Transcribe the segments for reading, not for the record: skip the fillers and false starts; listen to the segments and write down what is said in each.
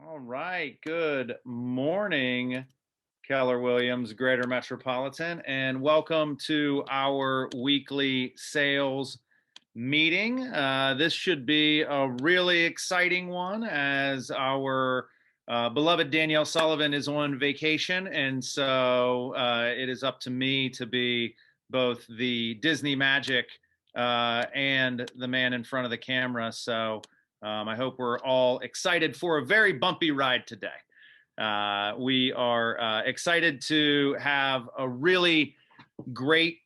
All right. Good morning, Keller Williams, Greater Metropolitan, and welcome to our weekly sales meeting. This should be a really exciting one as our beloved Danielle Sullivan is on vacation. And so it is up to me to be both the Disney magic and the man in front of the camera. So I hope we're all excited for a very bumpy ride today. We are excited to have great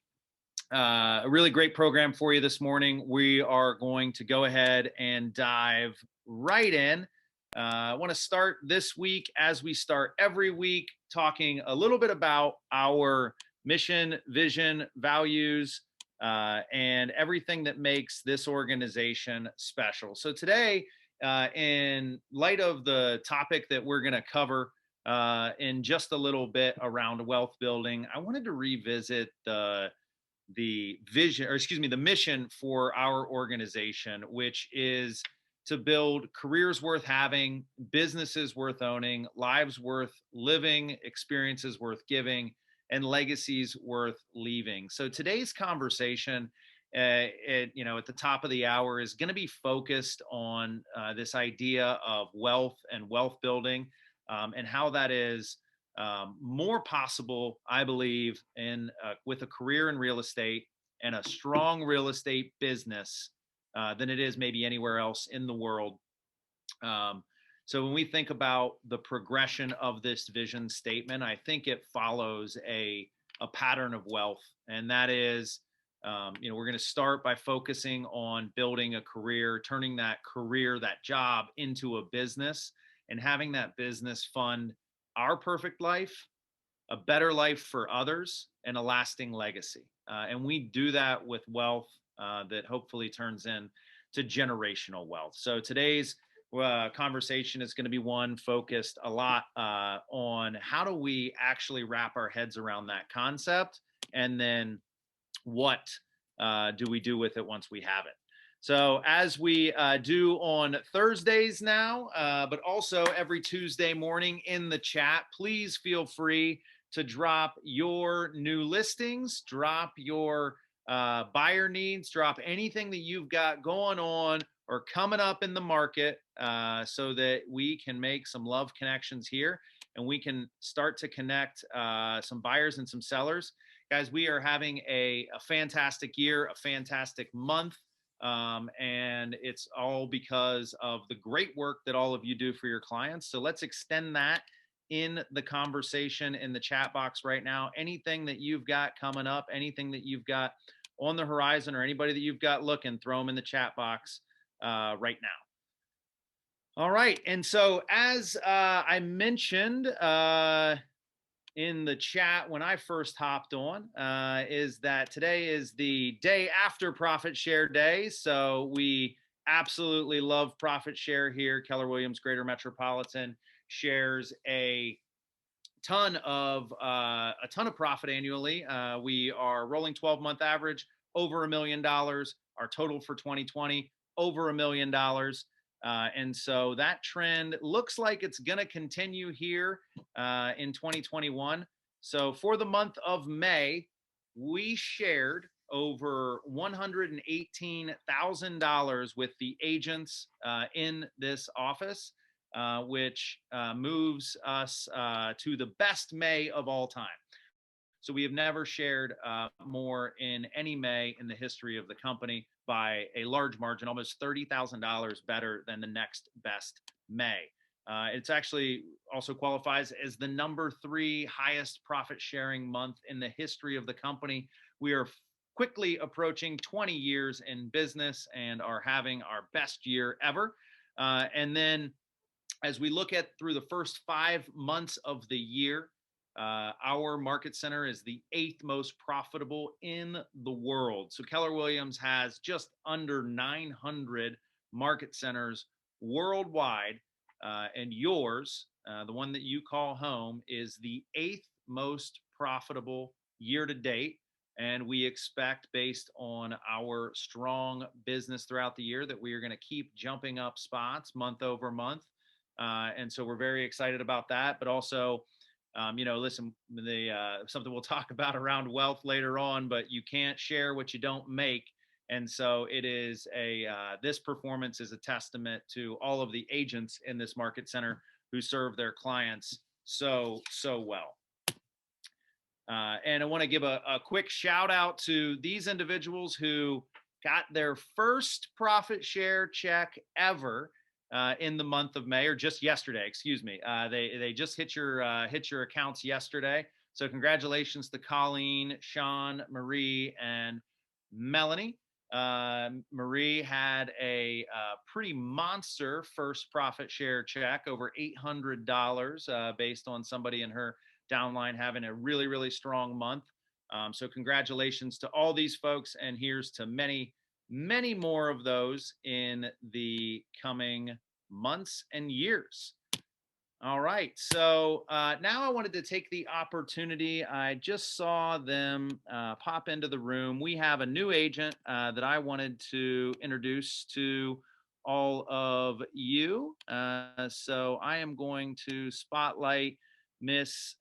a really great program for you this morning. We are going to go ahead and dive right in. I want to start this week, as we start every week, talking a little bit about our mission, vision, values, and everything that makes this organization special. So today, in light of the topic that we're going to cover in just a little bit around wealth building, I wanted to revisit the vision, or excuse me, the mission for our organization, which is to build careers worth having, businesses worth owning, lives worth living, experiences worth giving, and legacies worth leaving. So today's conversation, at the top of the hour, is going to be focused on this idea of wealth and wealth building, and how that is more possible, I believe, in with a career in real estate and a strong real estate business than it is maybe anywhere else in the world. So when we think about the progression of this vision statement, I think it follows a pattern of wealth, and that is, we're going to start by focusing on building a career, turning that career, that job, into a business, and having that business fund our perfect life, a better life for others, and a lasting legacy. And we do that with wealth that hopefully turns into generational wealth. So today's conversation is going to be one focused a lot on how do we actually wrap our heads around that concept, and then what do we do with it once we have it. So as we do on Thursdays now, but also every Tuesday morning in the chat, please feel free to drop your new listings, drop your buyer needs, drop anything that you've got going on or coming up in the market, so that we can make some love connections here and we can start to connect some buyers and some sellers. Guys, we are having a fantastic year, a fantastic month. And it's all because of the great work that all of you do for your clients. So let's extend that in the conversation in the chat box right now. Anything that you've got coming up, anything that you've got on the horizon, or anybody that you've got looking, throw them in the chat box right now. All right. And so as I mentioned, in the chat when I first hopped on, is that today is the day after Profit Share Day. So we absolutely love Profit Share here. Keller Williams Greater Metropolitan shares a ton of profit annually. We are rolling 12-month average over $1 million. Our total for 2020 over $1 million. And so that trend looks like it's going to continue here in 2021. So for the month of May, we shared over $118,000 with the agents in this office, which moves us to the best May of all time. So we have never shared more in any May in the history of the company by a large margin, almost $30,000 better than the next best May. It's actually also qualifies as the number 3 highest profit sharing month in the history of the company. We are quickly approaching 20 years in business and are having our best year ever. And then as we look at through the first 5 months of the year, our market center is the 8th most profitable in the world. So Keller Williams has just under 900 market centers worldwide, and yours, the one that you call home, is the 8th most profitable year to date. And we expect, based on our strong business throughout the year, that we are going to keep jumping up spots month over month. And so we're very excited about that. But also, listen, something we'll talk about around wealth later on, but you can't share what you don't make. And so it is this performance is a testament to all of the agents in this market center who serve their clients so well. And I want to give a quick shout out to these individuals who got their first profit share check ever in the month of May, or just yesterday, excuse me. They just hit your accounts yesterday. So congratulations to Colleen, Sean, Marie, and Melanie. Marie had a pretty monster first profit share check, over $800, based on somebody in her downline having a really, really strong month. So congratulations to all these folks, and here's to many, many more of those in the coming months and years. All right, so now I wanted to take the opportunity. I just saw them pop into the room. We have a new agent that I wanted to introduce to all of you. So I am going to spotlight Miss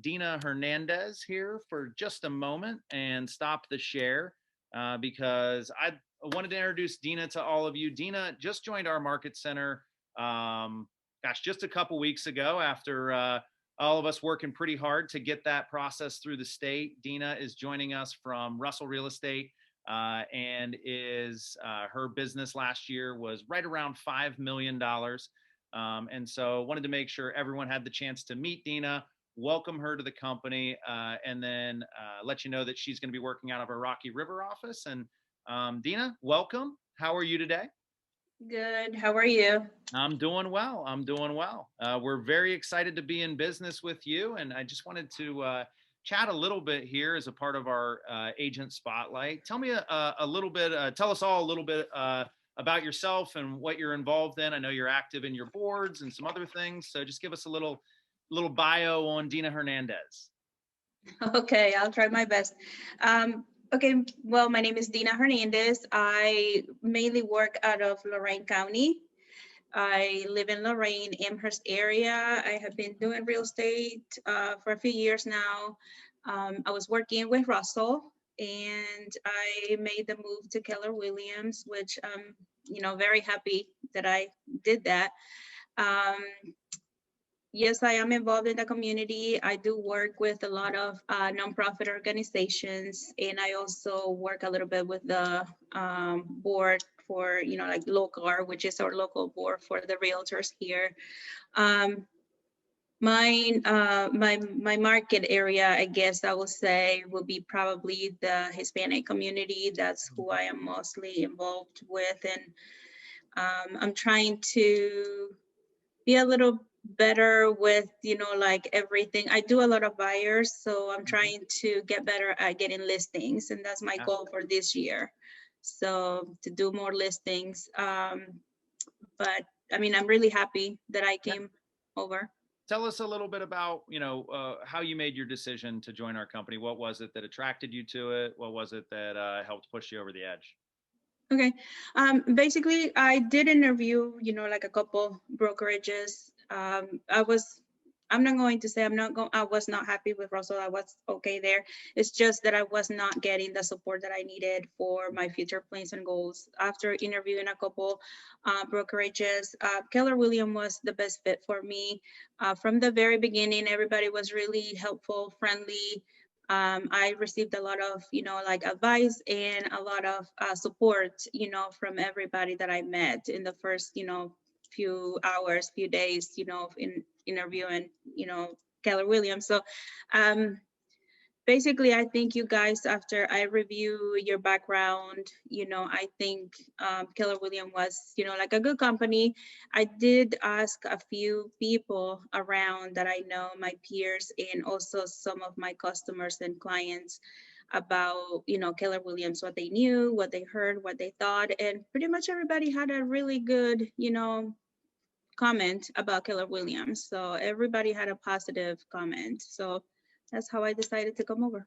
Dina Hernandez here for just a moment and stop the share because I wanted to introduce Dina to all of you. Dina just joined our market center just a couple weeks ago after all of us working pretty hard to get that process through the state. Dina is joining us from Russell Real Estate and her business last year was right around $5 million. And so wanted to make sure everyone had the chance to meet Dina, welcome her to the company, and then let you know that she's going to be working out of our Rocky River office. And Dina, welcome. How are you today? Good. How are you? I'm doing well. We're very excited to be in business with you. And I just wanted to chat a little bit here as a part of our agent spotlight. Tell me a little bit, tell us all a little bit about yourself and what you're involved in. I know you're active in your boards and some other things. So just give us a little bio on Dina Hernandez. Okay, I'll try my best. Okay, well, my name is Dina Hernandez. I mainly work out of Lorain County. I live in Lorain, Amherst area. I have been doing real estate for a few years now. I was working with Russell, and I made the move to Keller Williams, which I'm, very happy that I did that. Yes, I am involved in the community. I do work with a lot of nonprofit organizations, and I also work a little bit with the board for, like LOCAR, which is our local board for the realtors here. My market area, I guess I will say, will be probably the Hispanic community. That's who I am mostly involved with, and I'm trying to be a little better with, like everything. I do a lot of buyers, so I'm trying to get better at getting listings, and that's my goal for this year. So to do more listings. But I mean, I'm really happy that I came over. Tell us a little bit about, how you made your decision to join our company. What was it that attracted you to it? What was it that helped push you over the edge? Okay. Basically, I did interview, like a couple brokerages. I'm not going to say I was not happy with Russell. I was okay there. It's just that I was not getting the support that I needed for my future plans and goals. After interviewing a couple brokerages, Keller Williams was the best fit for me. From the very beginning, everybody was really helpful, friendly. I received a lot of, like advice and a lot of support, from everybody that I met in the first, few hours, few days, in interviewing, Keller Williams. So basically, I think you guys, after I review your background, I think Keller Williams was, like a good company. I did ask a few people around that I know, my peers, and also some of my customers and clients about, Keller Williams, what they knew, what they heard, what they thought. And pretty much everybody had a really good, comment about Keller Williams. So everybody had a positive comment. So that's how I decided to come over.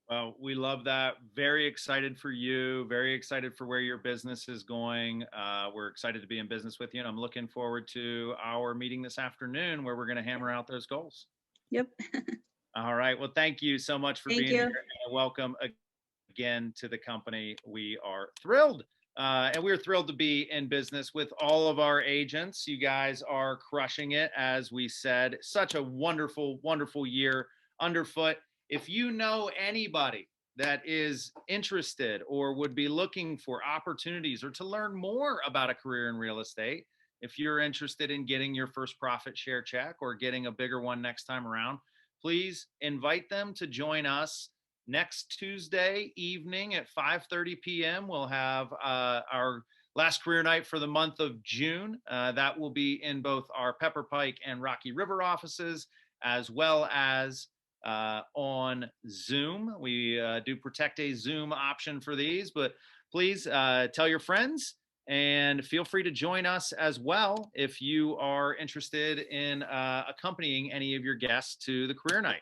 Well, we love that. Very excited for you. Very excited for where your business is going. We're excited to be in business with you, and I'm looking forward to our meeting this afternoon where we're going to hammer out those goals. Yep. All right. Well, thank you so much for Thank being here. you. And welcome again to the company. We are thrilled. And we're thrilled to be in business with all of our agents. You guys are crushing it, as we said. Such a wonderful, wonderful year underfoot. If you know anybody that is interested or would be looking for opportunities or to learn more about a career in real estate, if you're interested in getting your first profit share check or getting a bigger one next time around, please invite them to join us next Tuesday evening at 5:30 p.m. We'll have our last career night for the month of June. That will be in both our Pepper Pike and Rocky River offices, as well as on Zoom. We do protect a Zoom option for these, but please tell your friends and feel free to join us as well if you are interested in accompanying any of your guests to the career night.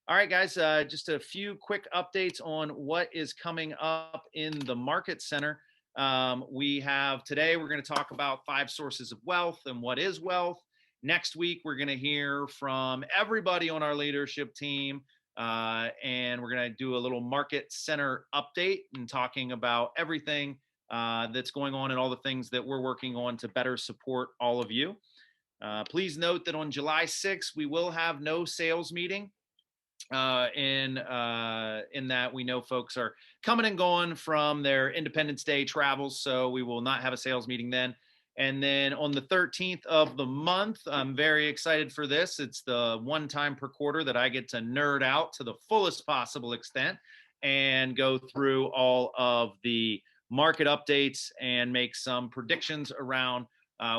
All right, guys, just a few quick updates on what is coming up in the Market Center. We have today, we're going to talk about 5 sources of wealth and what is wealth. Next week, we're going to hear from everybody on our leadership team, and we're going to do a little Market Center update and talking about everything that's going on and all the things that we're working on to better support all of you. Please note that on July 6th, we will have no sales meeting. In that we know folks are coming and going from their Independence Day travels, so we will not have a sales meeting then. And then on the 13th of the month, I'm very excited for this. It's the one time per quarter that I get to nerd out to the fullest possible extent and go through all of the market updates and make some predictions around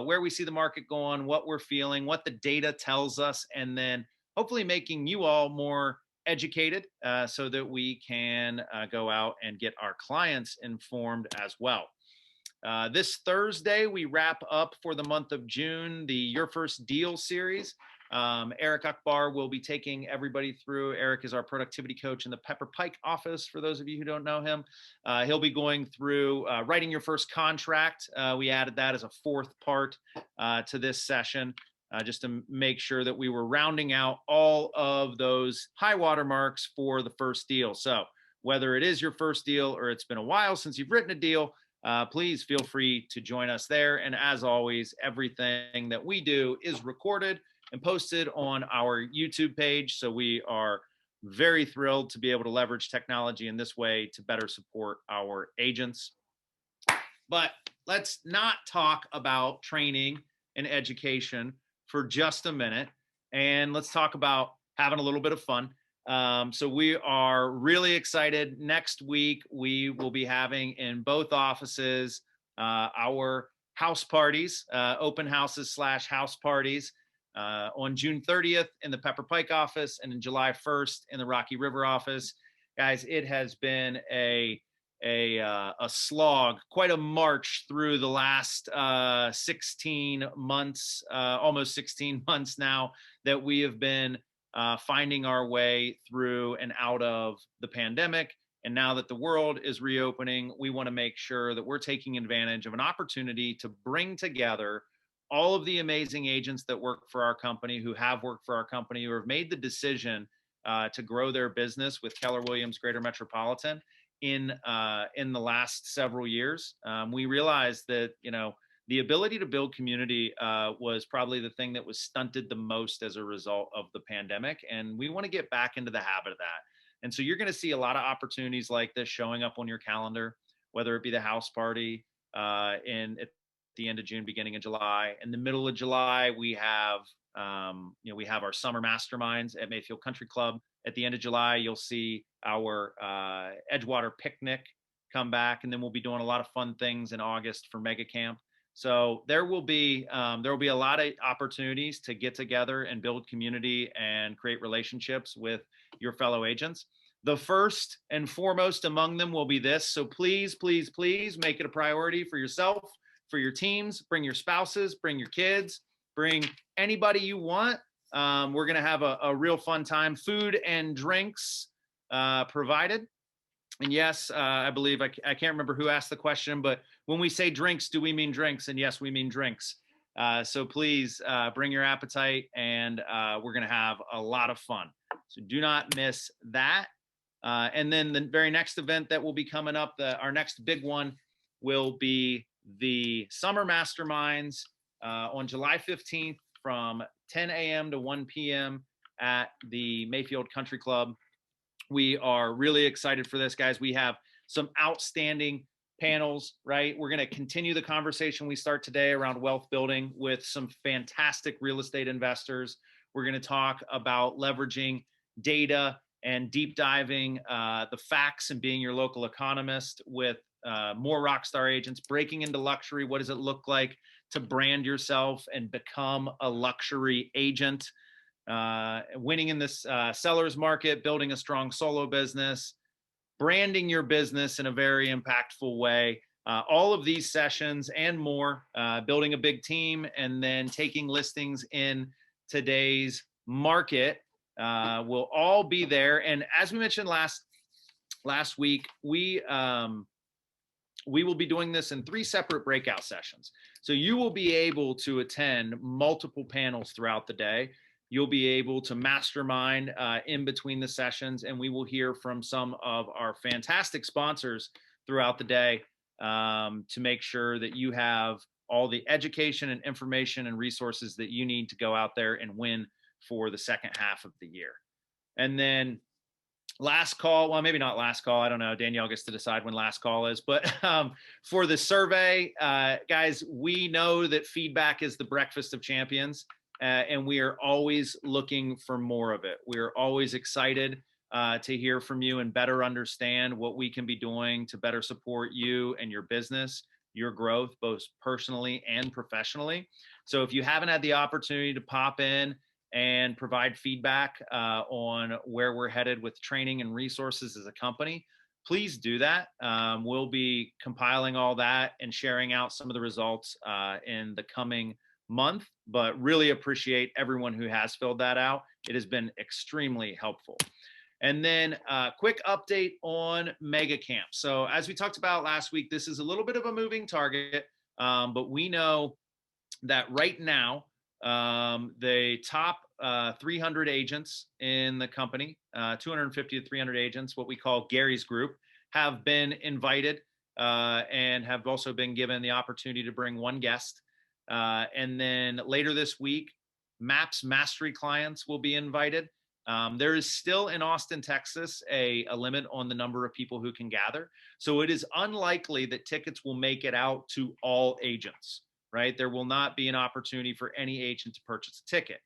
where we see the market going, what we're feeling, what the data tells us, and then hopefully making you all more educated so that we can go out and get our clients informed as well. This Thursday, we wrap up for the month of June the Your First Deal series. Eric Akbar will be taking everybody through. Eric is our productivity coach in the Pepper Pike office, for those of you who don't know him. He'll be going through writing your first contract. We added that as a 4th part to this session. Just to make sure that we were rounding out all of those high water marks for the first deal. So whether it is your first deal or it's been a while since you've written a deal, please feel free to join us there. And as always, everything that we do is recorded and posted on our YouTube page. So we are very thrilled to be able to leverage technology in this way to better support our agents. But let's not talk about training and education for just a minute, and let's talk about having a little bit of fun. So we are really excited. Next week, we will be having in both offices our house parties, open houses / house parties on June 30th in the Pepper Pike office and in July 1st in the Rocky River office. Guys, it has been a slog, quite a march through the last 16 months, almost 16 months now, that we have been finding our way through and out of the pandemic. And now that the world is reopening, we want to make sure that we're taking advantage of an opportunity to bring together all of the amazing agents that work for our company, who have worked for our company, who have made the decision to grow their business with Keller Williams Greater Metropolitan in the last several years. We realized that, the ability to build community was probably the thing that was stunted the most as a result of the pandemic. And we want to get back into the habit of that. And so you're going to see a lot of opportunities like this showing up on your calendar, whether it be the house party at the end of June, beginning of July. In the middle of July, we have our summer masterminds at Mayfield Country Club. At the end of July, you'll see our Edgewater picnic come back, and then we'll be doing a lot of fun things in August for Mega Camp. So there will be a lot of opportunities to get together and build community and create relationships with your fellow agents. The first and foremost among them will be this. So please, please, please make it a priority for yourself, for your teams. Bring your spouses, bring your kids, bring anybody you want. We're going to have a real fun time. Food and drinks provided. And yes, I believe I can't remember who asked the question, but when we say drinks, do we mean drinks? And yes, we mean drinks. So please bring your appetite, and we're going to have a lot of fun. So do not miss that. And then the very next event that will be coming up, our next big one will be the Summer Masterminds on July 15th from 10 a.m. to 1 p.m. at the Mayfield Country Club. We are really excited for this, guys. We have some outstanding panels, right? We're going to continue the conversation we start today around wealth building with some fantastic real estate investors. We're going to talk about leveraging data and deep diving the facts and being your local economist with more rockstar agents, breaking into luxury. What does it look like to brand yourself and become a luxury agent? Winning in this seller's market, building a strong solo business, branding your business in a very impactful way. All of these sessions and more, building a big team, and then taking listings in today's market will all be there. And as we mentioned last week, we will be doing this in 3 separate breakout sessions. So you will be able to attend multiple panels throughout the day. You'll be able to mastermind in between the sessions, and we will hear from some of our fantastic sponsors throughout the day to make sure that you have all the education and information and resources that you need to go out there and win for the second half of the year. And then last call, well, maybe not last call. I don't know. Danielle gets to decide when last call is. But for the survey, guys, we know that feedback is the breakfast of champions. And we are always looking for more of it. We are always excited to hear from you and better understand what we can be doing to better support you and your business, your growth, both personally and professionally. So if you haven't had the opportunity to pop in and provide feedback on where we're headed with training and resources as a company, please do that. We'll be compiling all that and sharing out some of the results in the coming month, but really appreciate everyone who has filled that out. It has been extremely helpful. And then quick update on Mega Camp. So as we talked about last week, this is a little bit of a moving target, but we know that right now, the top 300 agents in the company, 250 to 300 agents, what we call Gary's group, have been invited and have also been given the opportunity to bring one guest. And then later this week, MAPS Mastery clients will be invited. There is still in Austin, Texas, a limit on the number of people who can gather. So it is unlikely that tickets will make it out to all agents, right? There will not be an opportunity for any agent to purchase a ticket.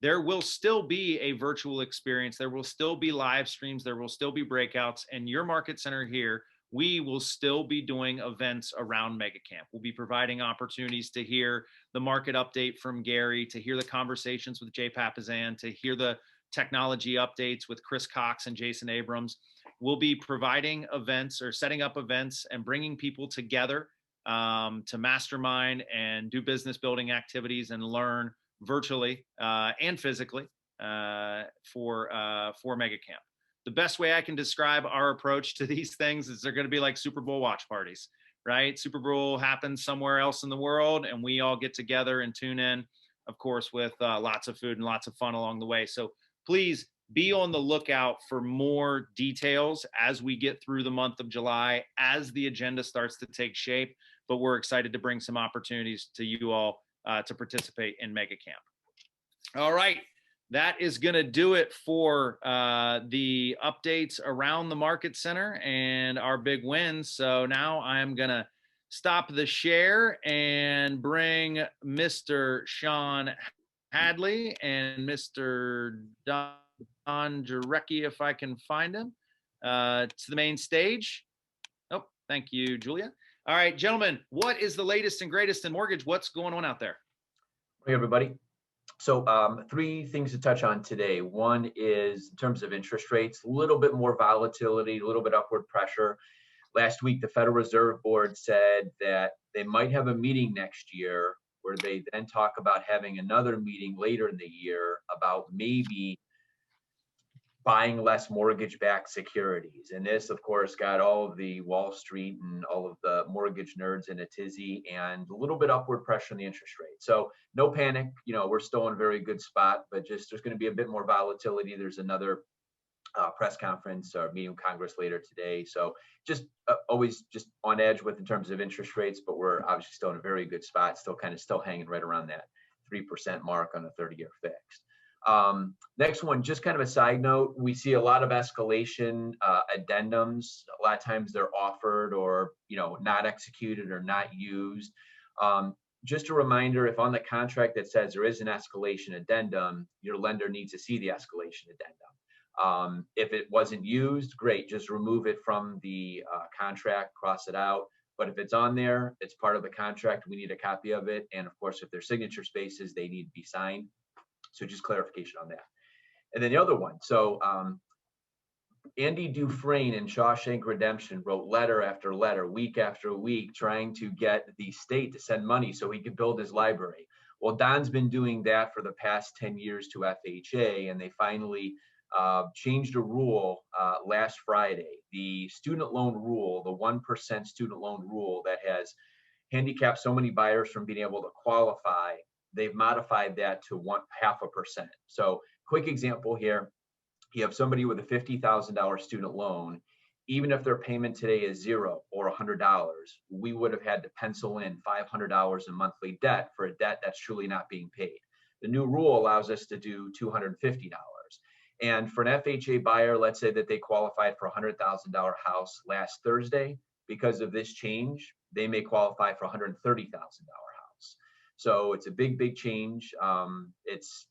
There will still be a virtual experience. There will still be live streams. There will still be breakouts. And your market center here, we will still be doing events around Mega Camp. We'll be providing opportunities to hear the market update from Gary, to hear the conversations with Jay Papazan, to hear the technology updates with Chris Cox and Jason Abrams. We'll be providing events or setting up events and bringing people together to mastermind and do business building activities and learn virtually and physically for Mega Camp. The best way I can describe our approach to these things is they're going to be like Super Bowl watch parties, right? Super Bowl happens somewhere else in the world, and we all get together and tune in, of course, with lots of food and lots of fun along the way. So please be on the lookout for more details as we get through the month of July, as the agenda starts to take shape. But we're excited to bring some opportunities to you all to participate in Mega Camp. All right. That is going to do it for the updates around the market center and our big wins. So now I'm going to stop the share and bring Mr. Sean Hadley and Mr. Don Jarecki, if I can find him, to the main stage. Oh, thank you, Julia. All right, gentlemen, what is the latest and greatest in mortgage? What's going on out there? Hey, everybody. So 3 things to touch on today. One is in terms of interest rates, a little bit more volatility, a little bit upward pressure. Last week, the Federal Reserve Board said that they might have a meeting next year where they then talk about having another meeting later in the year about maybe buying less mortgage-backed securities. And this, of course, got all of the Wall Street and all of the mortgage nerds in a tizzy, and a little bit upward pressure on the interest rate. So no panic, we're still in a very good spot, but just there's going to be a bit more volatility. There's another press conference or meeting with Congress later today. So just always just on edge with in terms of interest rates, but we're obviously still in a very good spot, still hanging right around that 3% mark on a 30-year fixed. Next one, just kind of a side note, we see a lot of escalation addendums. A lot of times they're offered or, not executed or not used. Just a reminder, if on the contract that says there is an escalation addendum, your lender needs to see the escalation addendum. If it wasn't used, great, just remove it from the contract, cross it out. But if it's on there, it's part of the contract, we need a copy of it. And of course, if there's signature spaces, they need to be signed. So just clarification on that. And then the other one, so Andy Dufresne in Shawshank Redemption wrote letter after letter, week after week, trying to get the state to send money so he could build his library. Well, Don's been doing that for the past 10 years to FHA, and they finally changed a rule last Friday. The student loan rule, the 1% student loan rule that has handicapped so many buyers from being able to qualify, they've modified that to 0.5%. So quick example here, you have somebody with a $50,000 student loan, even if their payment today is $0 or $100, we would have had to pencil in $500 in monthly debt for a debt that's truly not being paid. The new rule allows us to do $250. And for an FHA buyer, let's say that they qualified for a $100,000 house last Thursday, because of this change, they may qualify for a $130,000 house. So it's a big, big change. It's,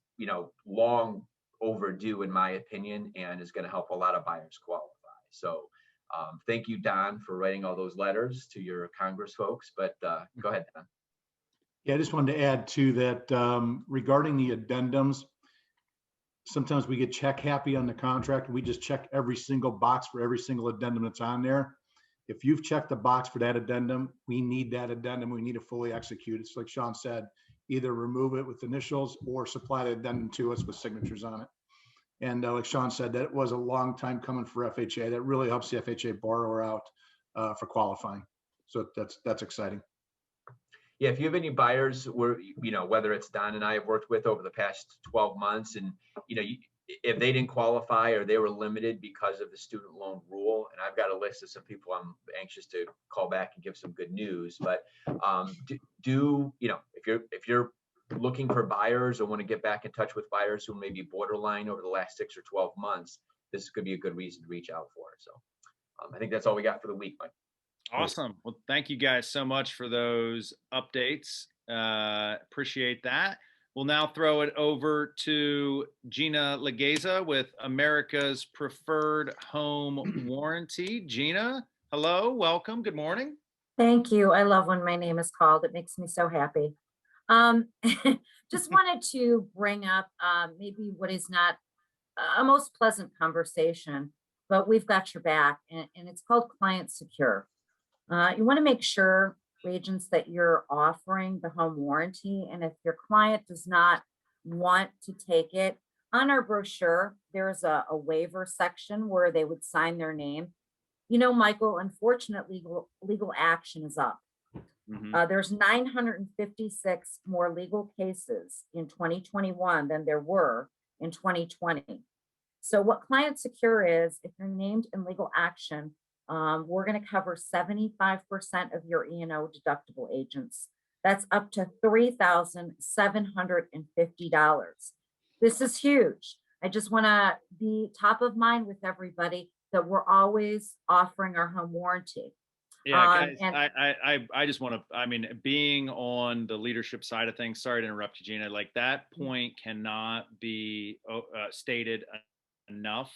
long overdue in my opinion, and is going to help a lot of buyers qualify. So thank you, Don, for writing all those letters to your Congress folks, but go ahead, Don. Yeah, I just wanted to add to that regarding the addendums. Sometimes we get check happy on the contract. We just check every single box for every single addendum that's on there. If you've checked the box for that addendum, we need that addendum. We need to fully execute. It's like Sean said, either remove it with initials or supply the addendum to us with signatures on it. And like Sean said, that was a long time coming for FHA. That really helps the FHA borrower out for qualifying. So that's exciting. Yeah, if you have any buyers where, whether it's Don and I have worked with over the past 12 months, and, if they didn't qualify or they were limited because of the student loan rule, and I've got a list of some people I'm anxious to call back and give some good news, but if you're looking for buyers or want to get back in touch with buyers who may be borderline over the last 6 or 12 months, this could be a good reason to reach out for. So I think that's all we got for the week, Mike. Awesome. Well, thank you guys so much for those updates. Appreciate that. We'll now throw it over to Gina Legeza with America's Preferred Home Warranty. Gina, hello, welcome, good morning. Thank you. I love when my name is called. It makes me so happy. Just wanted to bring up maybe what is not a most pleasant conversation, but we've got your back, and it's called Client Secure. You want to make sure, agents, that you're offering the home warranty, and if your client does not want to take it, on our brochure, there's a waiver section where they would sign their name. Michael, unfortunate legal action is up. There's 956 more legal cases in 2021 than there were in 2020. So what Client Secure is, if you're named in legal action, we're going to cover 75% of your E&O deductible, agents. That's up to $3,750. This is huge. I just want to be top of mind with everybody that we're always offering our home warranty. Yeah, guys, I just want to, being on the leadership side of things, sorry to interrupt you, Gina, like that point cannot be stated enough.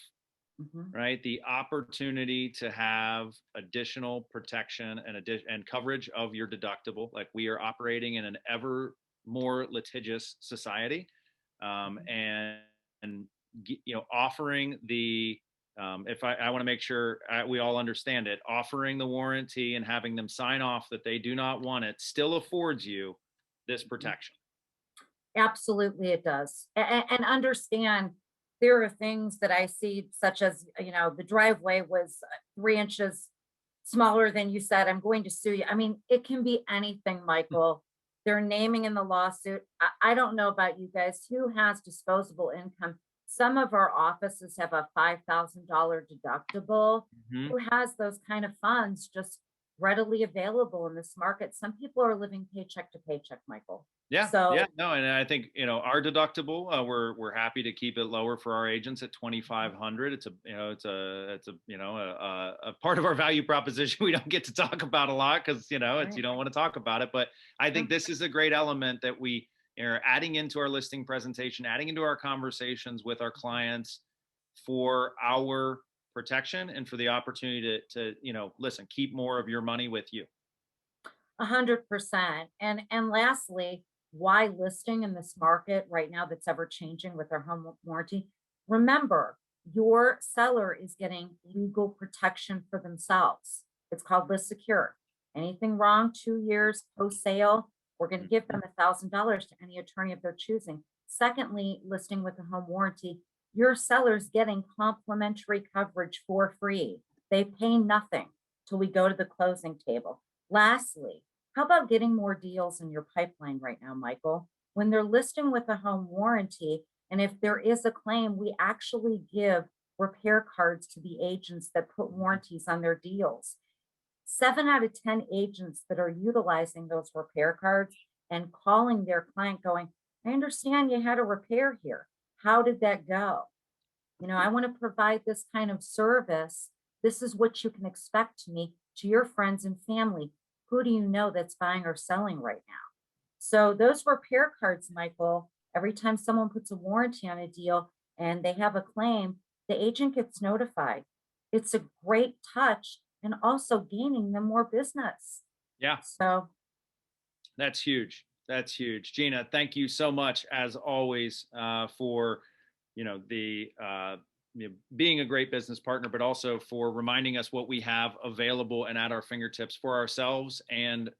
Right, the opportunity to have additional protection and coverage of your deductible. Like, we are operating in an ever more litigious society, and offering the if I want to make sure we all understand it, offering the warranty and having them sign off that they do not want it still affords you this protection. Absolutely, it does. And understand, there are things that I see, such as, the driveway was 3 inches smaller than you said, I'm going to sue you. I mean, it can be anything, Michael. They're naming in the lawsuit. I don't know about you guys, who has disposable income. Some of our offices have a $5,000 deductible. Mhm. Who has those kind of funds just readily available in this market? Some people are living paycheck to paycheck, Michael. Yeah, So yeah, no, and I think our deductible, we're happy to keep it lower for our agents at 2,500. It's a part of our value proposition we don't get to talk about a lot because you Right. don't want to talk about it. But I think this is a great element that we are adding into our listing presentation, adding into our conversations with our clients for our protection and for the opportunity to listen, keep more of your money with you. 100%. And lastly, why listing in this market right now that's ever changing with our home warranty? Remember, your seller is getting legal protection for themselves. It's called List Secure. Anything wrong 2 years post sale, we're going to give them $1,000 to any attorney of their choosing. Secondly, listing with a home warranty, your seller's getting complimentary coverage for free. They pay nothing till we go to the closing table. Lastly, how about getting more deals in your pipeline right now, Michael? When they're listing with a home warranty, and if there is a claim, we actually give repair cards to the agents that put warranties on their deals. 7 out of 10 agents that are utilizing those repair cards and calling their client going, I understand you had a repair here. How did that go? I want to provide this kind of service. This is what you can expect to me, to your friends and family. Who do you know that's buying or selling right now? So those repair cards, Michael, every time someone puts a warranty on a deal and they have a claim, the agent gets notified. It's a great touch and also gaining them more business. Yeah, So that's huge. That's huge. Gina, thank you so much as always for being a great business partner, but also for reminding us what we have available and at our fingertips for ourselves and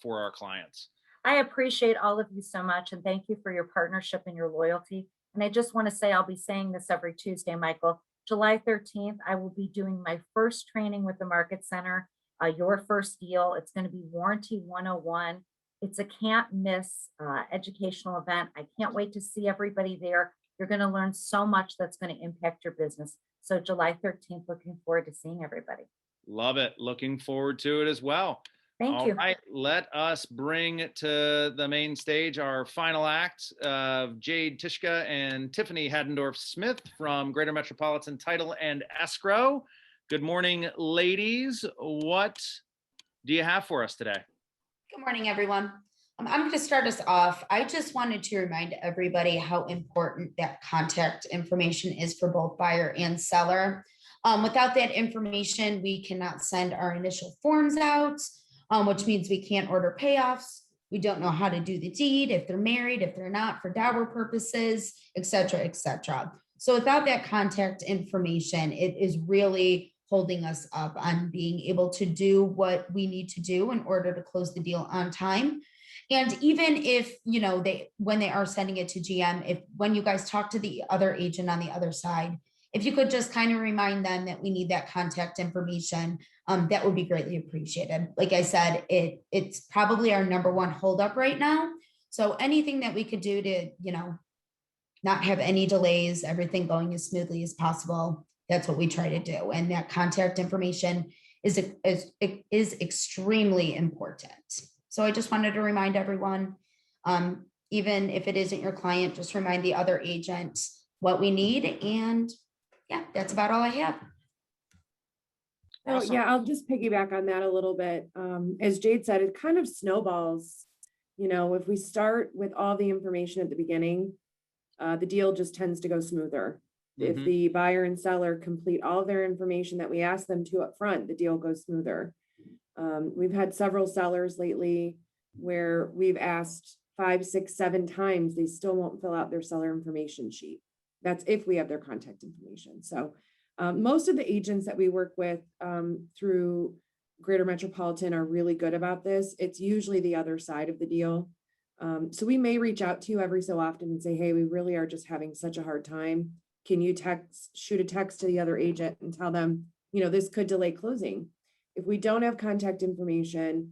for our clients. I appreciate all of you so much, and thank you for your partnership and your loyalty. And I just want to say, I'll be saying this every Tuesday, Michael. July 13th, I will be doing my first training with the Market Center, your first deal. It's going to be Warranty 101. It's a can't miss educational event. I can't wait to see everybody there. You're going to learn so much that's going to impact your business. So July 13th, looking forward to seeing everybody. Love it. Looking forward to it as well. Thank you. All right, let us bring to the main stage our final act of Jade Tishka and Tiffany Haddendorf-Smith from Greater Metropolitan Title and Escrow. Good morning, ladies. What do you have for us today? Good morning, everyone. I'm going to start us off. I just wanted to remind everybody how important that contact information is for both buyer and seller. Without that information, we cannot send our initial forms out, which means we can't order payoffs. We don't know how to do the deed, if they're married, if they're not, for dower purposes, et cetera, et cetera. So without that contact information, it is really holding us up on being able to do what we need to do in order to close the deal on time. And even if, when they are sending it to GM, when you guys talk to the other agent on the other side, if you could just kind of remind them that we need that contact information, that would be greatly appreciated. Like I said, it's probably our number one holdup right now. So anything that we could do to, not have any delays, everything going as smoothly as possible, that's what we try to do. And that contact information is extremely important. So I just wanted to remind everyone, even if it isn't your client, just remind the other agent what we need. And yeah, that's about all I have. Oh, Awesome. yeah, I'll just piggyback on that a little bit. As Jade said, it kind of snowballs. If we start with all the information at the beginning, the deal just tends to go smoother. If the buyer and seller complete all their information that we ask them to up front, the deal goes smoother. We've had several sellers lately where we've asked 5, 6, 7 times, they still won't fill out their seller information sheet. That's if we have their contact information. So most of the agents that we work with through Greater Metropolitan are really good about this. It's usually the other side of the deal. So we may reach out to you every so often and say, hey, we really are just having such a hard time can you shoot a text to the other agent and tell them, you know, this could delay closing. If we don't have contact information,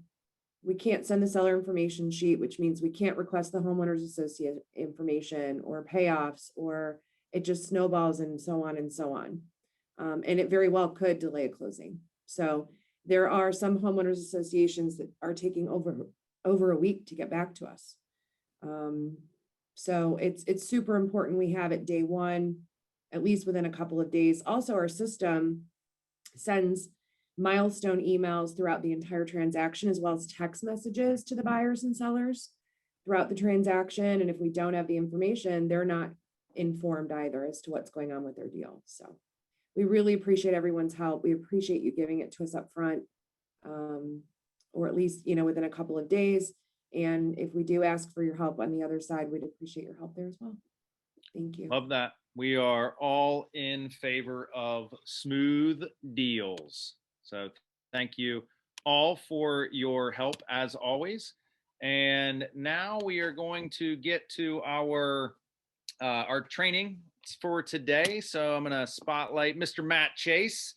we can't send the seller information sheet, which means we can't request the homeowners associate information or payoffs, or it just snowballs and so on and so on. And it very well could delay a closing. So there are some homeowners associations that are taking over a week to get back to us. So it's super important we have it day one, at least within a couple of days. Also, our system sends milestone emails throughout the entire transaction, as well as text messages to the buyers and sellers throughout the transaction. And if we don't have the information, they're not informed either as to what's going on with their deal. So we really appreciate everyone's help. We appreciate you giving it to us up front, or at least, you know, within a couple of days. And if we do ask for your help on the other side, we'd appreciate your help there as well. Thank you. Love that. We are all in favor of smooth deals. So thank you all for your help as always. And now we are going to get to our training for today. So I'm going to spotlight Mr. Matt Chase.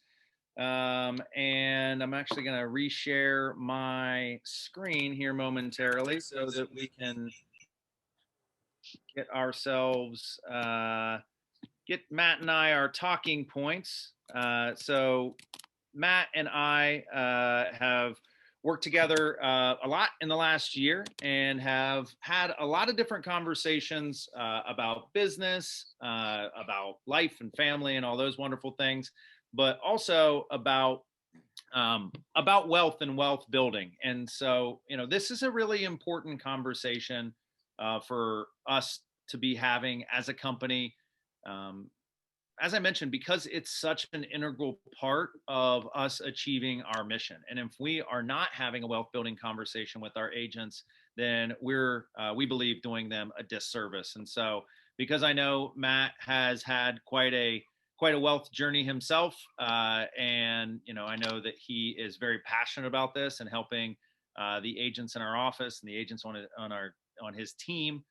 And I'm actually going to reshare my screen here momentarily so that we can get ourselves, get Matt and I our talking points. So Matt and I have worked together a lot in the last year and have had a lot of different conversations about business, about life and family and all those wonderful things, but also about wealth and wealth building. And so, you know, this is a really important conversation for us to be having as a company. As I mentioned, because it's such an integral part of us achieving our mission. And if we are not having a wealth building conversation with our agents, then we believe doing them a disservice. And so, because I know Matt has had quite a wealth journey himself, and you know, I know that he is very passionate about this and helping the agents in our office and the agents on his team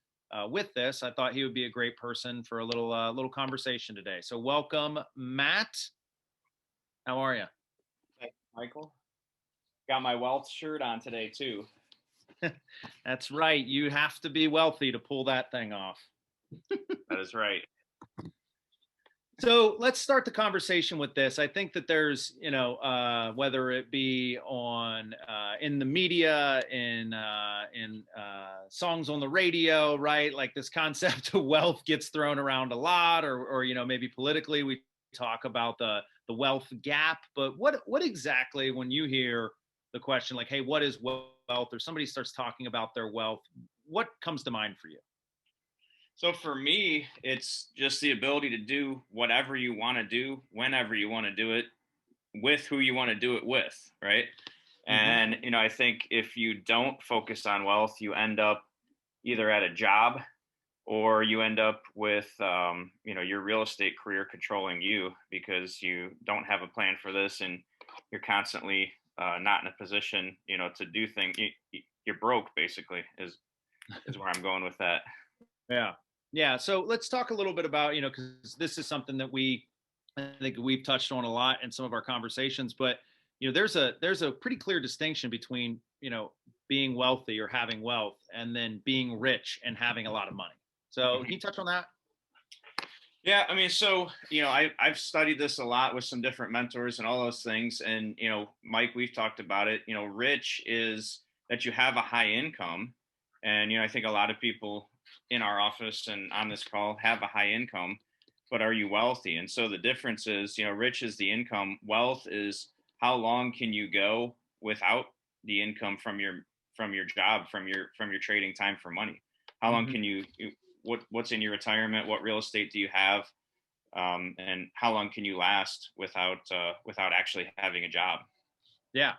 with this. I thought he would be a great person for a little conversation today. So welcome, Matt. How are you? Thanks, Michael. Got my wealth shirt on today too. That's right. You have to be wealthy to pull that thing off. That is right. So let's start the conversation with this. I think that there's, you know, whether it be on in the media, in songs on the radio, right? Like this concept of wealth gets thrown around a lot, or you know, maybe politically we talk about the wealth gap. But what exactly, when you hear the question like, hey, what is wealth, or somebody starts talking about their wealth, what comes to mind for you? So for me, it's just the ability to do whatever you want to do, whenever you want to do it, with who you want to do it with, right? Mm-hmm. And, you know, I think if you don't focus on wealth, you end up either at a job or you end up with, you know, your real estate career controlling you because you don't have a plan for this and you're constantly not in a position, you know, to do things. You're broke, basically, is where I'm going with that. Yeah. Yeah. So let's talk a little bit about, you know, because this is something that I think we've touched on a lot in some of our conversations, but, you know, there's a pretty clear distinction between, you know, being wealthy or having wealth and then being rich and having a lot of money. So can you touch on that? Yeah. I mean, so, you know, I've studied this a lot with some different mentors and all those things. And, you know, Mike, we've talked about it, you know, rich is that you have a high income. And, you know, I think a lot of people in our office and on this call have a high income, but are you wealthy? And so the difference is, you know, rich is the income, wealth is how long can you go without the income from your job, from your trading time for money? How long can you what's in your retirement? What real estate do you have? And how long can you last without actually having a job? Yeah.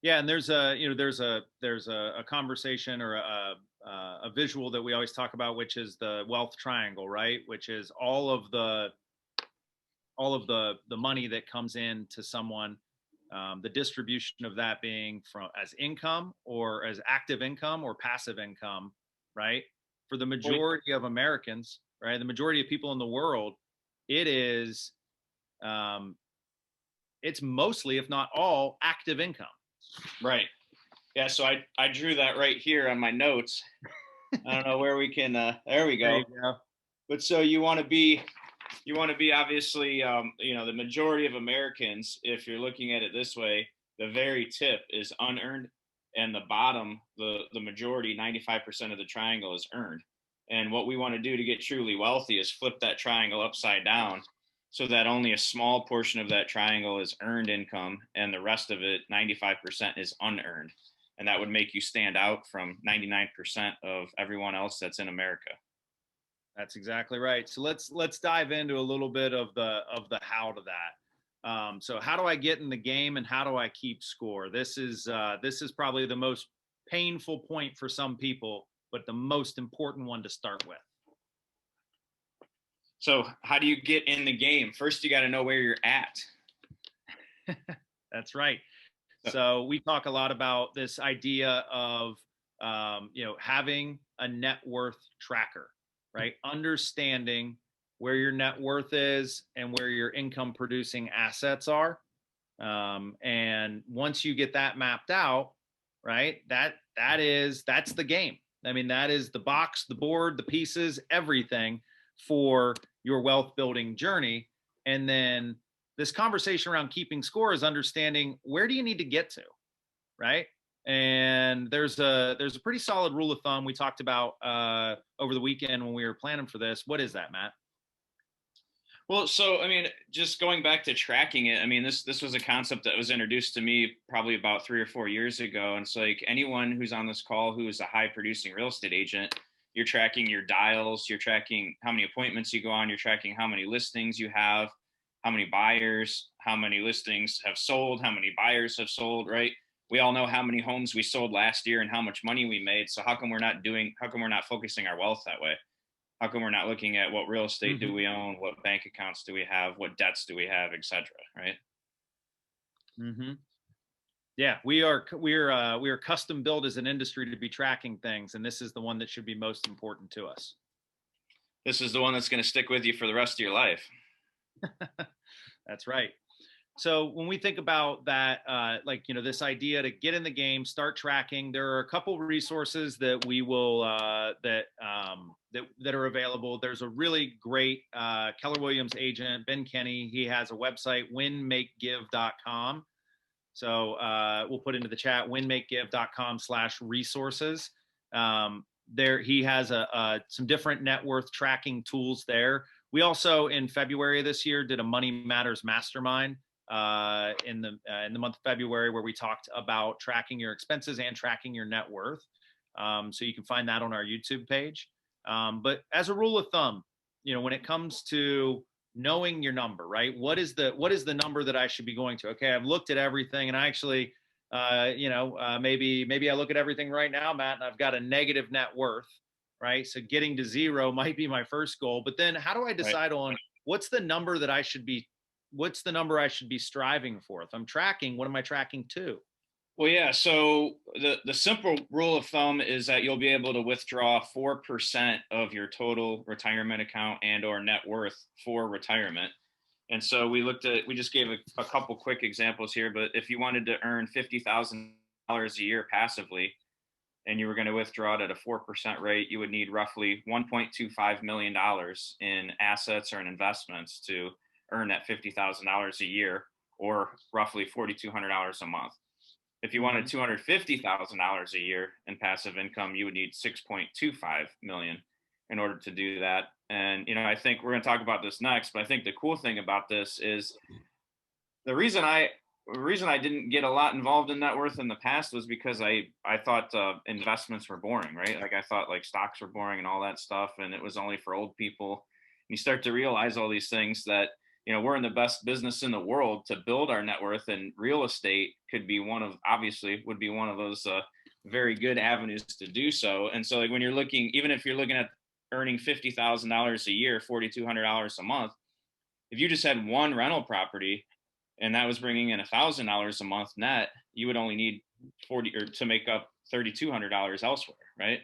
Yeah. And there's a conversation or a visual that we always talk about, which is the wealth triangle, right? Which is all of the money that comes in to someone, the distribution of that being from as income or as active income or passive income, right? For the majority of Americans, right? The majority of people in the world, it is, it's mostly, if not all, active income. Right. Yeah. So I drew that right here on my notes. I don't know where we can, there we go. There you go. But so you want to be obviously, the majority of Americans, if you're looking at it this way, the very tip is unearned, and the bottom, the majority, 95% of the triangle is earned. And what we want to do to get truly wealthy is flip that triangle upside down so that only a small portion of that triangle is earned income and the rest of it, 95%, is unearned. And that would make you stand out from 99% of everyone else that's in America. That's exactly right. So let's dive into a little bit of the how to that. So how do I get in the game and how do I keep score? This is probably the most painful point for some people, but the most important one to start with. So how do you get in the game? First, you got to know where you're at. That's right. So we talk a lot about this idea of having a net worth tracker, right? Understanding where your net worth is and where your income producing assets are. And once you get that mapped out, right, that's the game. I mean, that is the box, the board, the pieces, everything for your wealth building journey. And then this conversation around keeping score is understanding where do you need to get to, right? And there's a pretty solid rule of thumb we talked about over the weekend when we were planning for this. What is that, Matt? Well, so I mean, just going back to tracking it, I mean, this was a concept that was introduced to me probably about 3 or 4 years ago. And it's like anyone who's on this call who is a high producing real estate agent, you're tracking your dials, you're tracking how many appointments you go on, you're tracking how many listings you have, how many buyers, how many listings have sold, how many buyers have sold, right? We all know how many homes we sold last year and how much money we made. So how come we're not focusing our wealth that way? How come we're not looking at what real estate do we own, what bank accounts do we have, what debts do we have, et cetera, right? Mm-hmm. Yeah, we are custom built as an industry to be tracking things, and this is the one that should be most important to us. This is the one that's going to stick with you for the rest of your life. That's right. So when we think about that, this idea to get in the game, start tracking, there are a couple resources that we will that are available. There's a really great Keller Williams agent, Ben Kenny. He has a website, winmakegive.com. So we'll put into the chat, winmakegive.com/resources. There he has some different net worth tracking tools there. We also in February of this year did a Money Matters Mastermind in the month of February, where we talked about tracking your expenses and tracking your net worth. So you can find that on our YouTube page. But as a rule of thumb, when it comes to knowing your number, right? What is the number that I should be going to? Okay, I've looked at everything, and I actually, maybe I look at everything right now, Matt, and I've got a negative net worth, right? So getting to zero might be my first goal. But then, how do I decide on what's the number I should be striving for? If I'm tracking, what am I tracking to? Well, yeah. So the simple rule of thumb is that you'll be able to withdraw 4% of your total retirement account and or net worth for retirement. And so we just gave a couple quick examples here, but if you wanted to earn $50,000 a year passively, and you were going to withdraw it at a 4% rate, you would need roughly $1.25 million in assets or in investments to earn that $50,000 a year, or roughly $4,200 a month. If you wanted $250,000 a year in passive income, you would need $6.25 million in order to do that. And, I think we're going to talk about this next, but I think the cool thing about this is the reason I didn't get a lot involved in net worth in the past was because I thought investments were boring, right? Like I thought like stocks were boring and all that stuff, and it was only for old people. And you start to realize all these things that, we're in the best business in the world to build our net worth, and real estate would be one of those very good avenues to do so. And so like when you're looking, even if you're looking at earning $50,000 a year, $4,200 a month, if you just had one rental property and that was bringing in $1,000 a month net, you would only need to make up $3,200 elsewhere, right?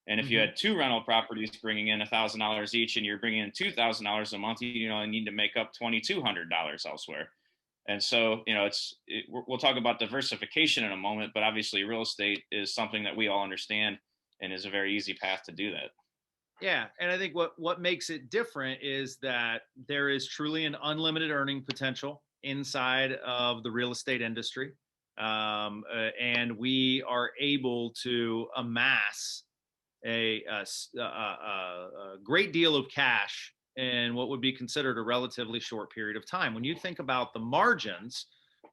And if you had two rental properties bringing in $1,000 each, and you're bringing in $2,000 a month, you only need to make up $2,200 elsewhere. And so, we'll talk about diversification in a moment, but obviously real estate is something that we all understand and is a very easy path to do that. Yeah. And I think what makes it different is that there is truly an unlimited earning potential inside of the real estate industry. And we are able to amass a great deal of cash in what would be considered a relatively short period of time. When you think about the margins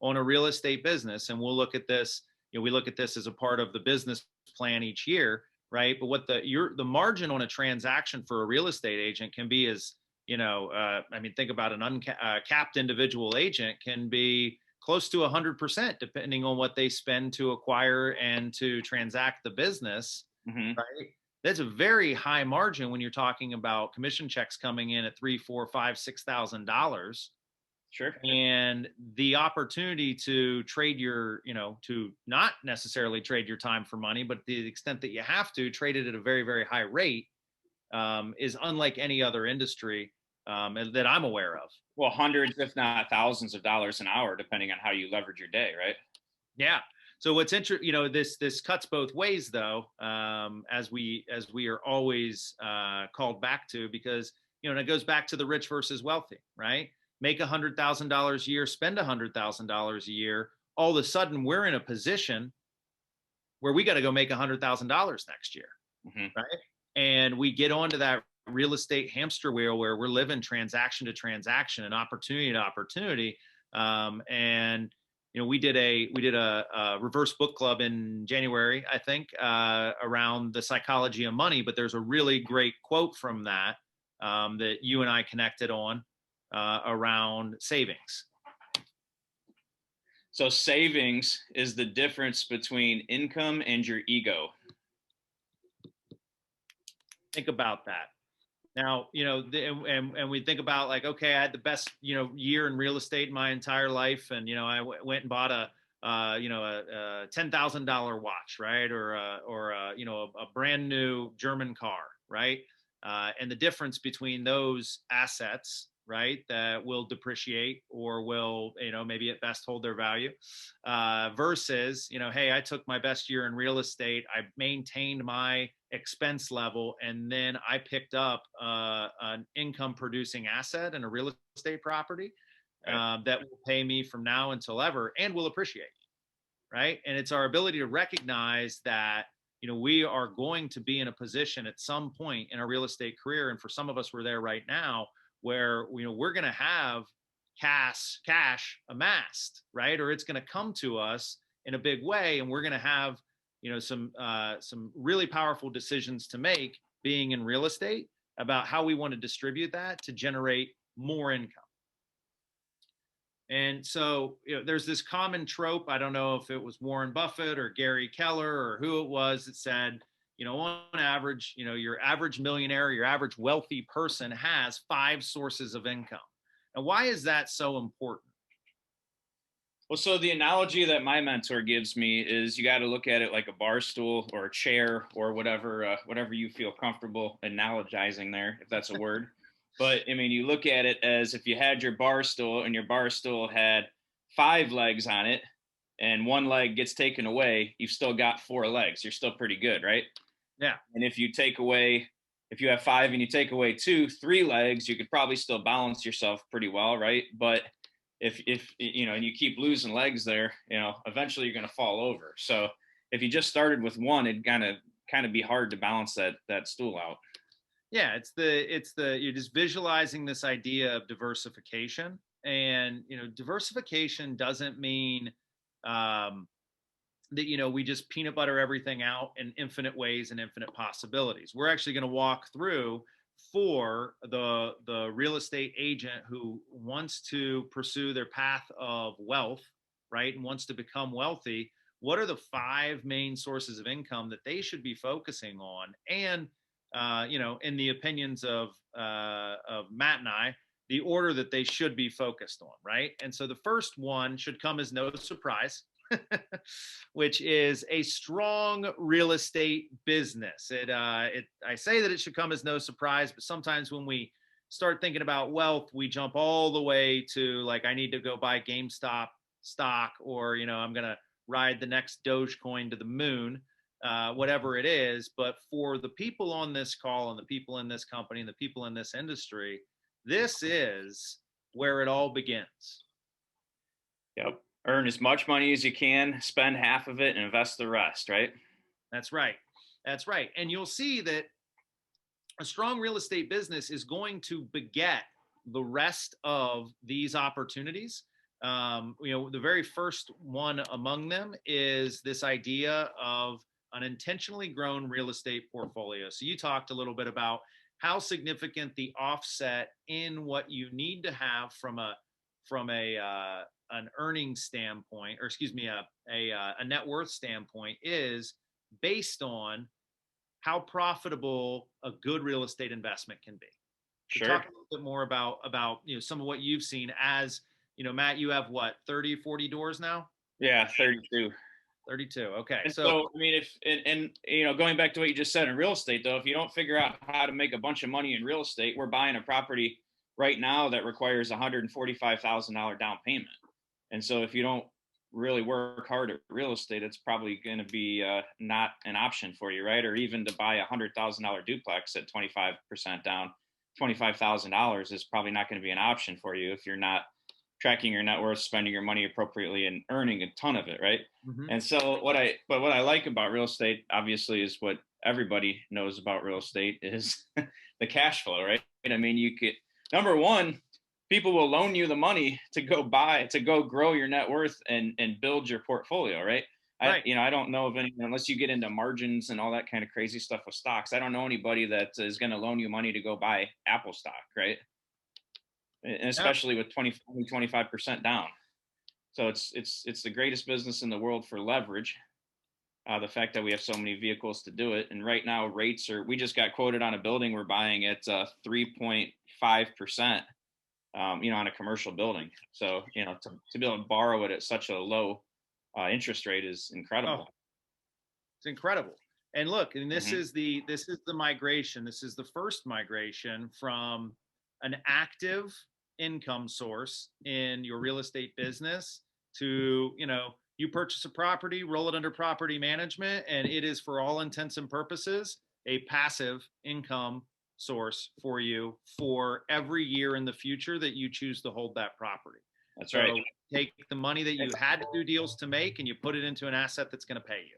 on a real estate business, and we'll look at this, we look at this as a part of the business plan each year, right? But what the margin on a transaction for a real estate agent can be is, think about an uncapped individual agent can be close to 100%, depending on what they spend to acquire and to transact the business, right? That's a very high margin when you're talking about commission checks coming in at $3,000, $4,000, $5,000, $6,000. Sure. And the opportunity to trade to not necessarily trade your time for money, but the extent that you have to trade it at a very, very high rate is unlike any other industry that I'm aware of. Well, hundreds, if not thousands of dollars an hour, depending on how you leverage your day, right? Yeah. So what's interesting, this cuts both ways, though, as we are always called back to, because and it goes back to the rich versus wealthy, right? Make $100,000 a year, spend $100,000 a year. All of a sudden, we're in a position where we got to go make $100,000 next year, right? And we get onto that real estate hamster wheel where we're living transaction to transaction and opportunity to opportunity, and we did a reverse book club in January, I think, around the psychology of money. But there's a really great quote from that that you and I connected on around savings. So savings is the difference between income and your ego. Think about that. Now, and we think about like, okay, I had the best, year in real estate my entire life. And, I went and bought a $10,000 watch, right? Or a brand new German car, right? And the difference between those assets, right, that will depreciate or will, maybe at best hold their value, versus, hey, I took my best year in real estate, I maintained my expense level, and then I picked up an income producing asset and a real estate property that will pay me from now until ever and will appreciate, right? And it's our ability to recognize that we are going to be in a position at some point in our real estate career, and for some of us, we're there right now, where we're going to have cash amassed, right? Or it's going to come to us in a big way, and we're going to have some really powerful decisions to make being in real estate about how we want to distribute that to generate more income. And so, there's this common trope. I don't know if it was Warren Buffett or Gary Keller or who it was that said, on average, your average millionaire, your average wealthy person has 5 sources of income. And why is that so important? Well, so the analogy that my mentor gives me is you got to look at it like a bar stool or a chair or whatever you feel comfortable analogizing there, if that's a word. But I mean, you look at it as if you had your bar stool and your bar stool had 5 legs on it and one leg gets taken away, you've still got 4 legs. You're still pretty good, right? Yeah. And if you have 5 and you take away 2, 3 legs, you could probably still balance yourself pretty well, right? But if and you keep losing legs there, eventually you're going to fall over. So if you just started with one, it'd kind of be hard to balance that stool out. Yeah, it's you're just visualizing this idea of diversification, and diversification doesn't mean that we just peanut butter everything out in infinite ways and infinite possibilities. We're actually going to walk through for the real estate agent who wants to pursue their path of wealth, right, and wants to become wealthy. What are the 5 main sources of income that they should be focusing on? And in the opinions of Matt and I, the order that they should be focused on, right? And so the first one should come as no surprise, which is a strong real estate business. I say that it should come as no surprise, but sometimes when we start thinking about wealth, we jump all the way to like, I need to go buy GameStop stock, or, I'm going to ride the next Dogecoin to the moon, whatever it is. But for the people on this call and the people in this company and the people in this industry, this is where it all begins. Yep. Earn as much money as you can, spend half of it, and invest the rest, right? That's right. That's right. And you'll see that a strong real estate business is going to beget the rest of these opportunities. The very first one among them is this idea of an intentionally grown real estate portfolio. So you talked a little bit about how significant the offset in what you need to have from an earnings standpoint, or excuse me, a net worth standpoint, is based on how profitable a good real estate investment can be. So Sure. talk a little bit more about some of what you've seen as, Matt, you have what, 30, 40 doors now? Yeah, 32. 32. Okay. And So I mean, going back to what you just said in real estate, though, if you don't figure out how to make a bunch of money in real estate, we're buying a property right now that requires $145,000 down payment. And so if you don't really work hard at real estate, it's probably going to be not an option for you, right? Or even to buy $100,000 duplex at 25% down, $25,000 is probably not going to be an option for you if you're not tracking your net worth, spending your money appropriately, and earning a ton of it, right? Mhm. And so what I like about real estate, obviously, is what everybody knows about real estate is the cash flow, right? I mean, you could, number one, people will loan you the money to go grow your net worth and build your portfolio, right? Right. I don't know of anyone, unless you get into margins and all that kind of crazy stuff with stocks. I don't know anybody that is going to loan you money to go buy Apple stock, right? And especially with 25% down. So it's the greatest business in the world for leverage. The fact that we have so many vehicles to do it. And right now we just got quoted on a building we're buying at 3.5%, on a commercial building. So, to be able to borrow it at such a low interest rate is incredible. Oh, it's incredible. And look, and this Mhm. is the migration. This is the first migration from an active income source in your real estate business to, you purchase a property, roll it under property management, and it is, for all intents and purposes, a passive income source for you for every year in the future that you choose to hold that property. That's So right. take the money that you had to do deals to make and you put it into an asset that's going to pay you.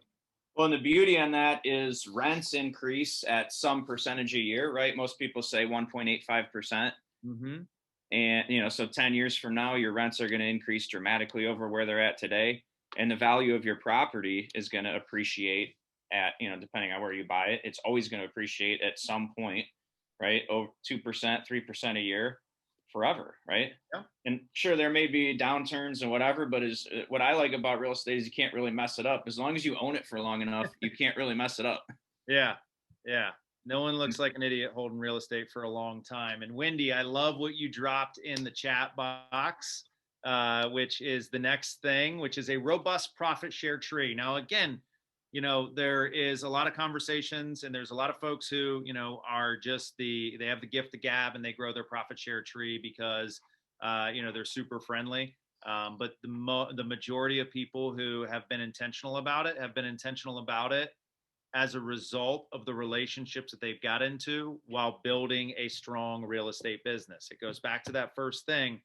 Well, and the beauty on that is rents increase at some percentage a year, right? Most people say 1.85%. Mm-hmm. And, so 10 years from now, your rents are going to increase dramatically over where they're at today. And the value of your property is going to appreciate at, depending on where you buy it, it's always going to appreciate at some point, right? Over 2%, 3% a year forever, right? Yeah. And sure, there may be downturns and whatever, but what I like about real estate is you can't really mess it up. As long as you own it for long enough, you can't really mess it up. Yeah. Yeah. No one looks like an idiot holding real estate for a long time. And Wendy, I love what you dropped in the chat box, which is the next thing, which is a robust profit share tree. Now, again, there is a lot of conversations and there's a lot of folks who, are just they have the gift of gab and they grow their profit share tree because, they're super friendly. But the majority of people who have been intentional about it as a result of the relationships that they've got into while building a strong real estate business. It goes back to that first thing,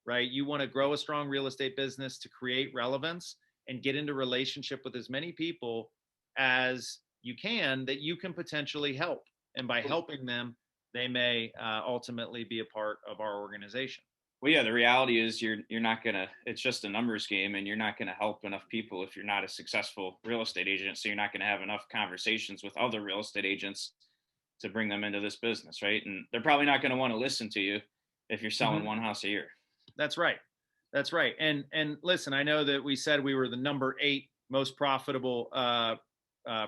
right? You want to grow a strong real estate business to create relevance and get into relationship with as many people as you can that you can potentially help. And by helping them, they may ultimately be a part of our organization. Well, yeah, the reality is you're not going to, it's just a numbers game, and you're not going to help enough people if you're not a successful real estate agent. So you're not going to have enough conversations with other real estate agents to bring them into this business, right? And they're probably not going to want to listen to you if you're selling one house a year. That's right. That's right. And listen, I know that we said we were the number 8 most profitable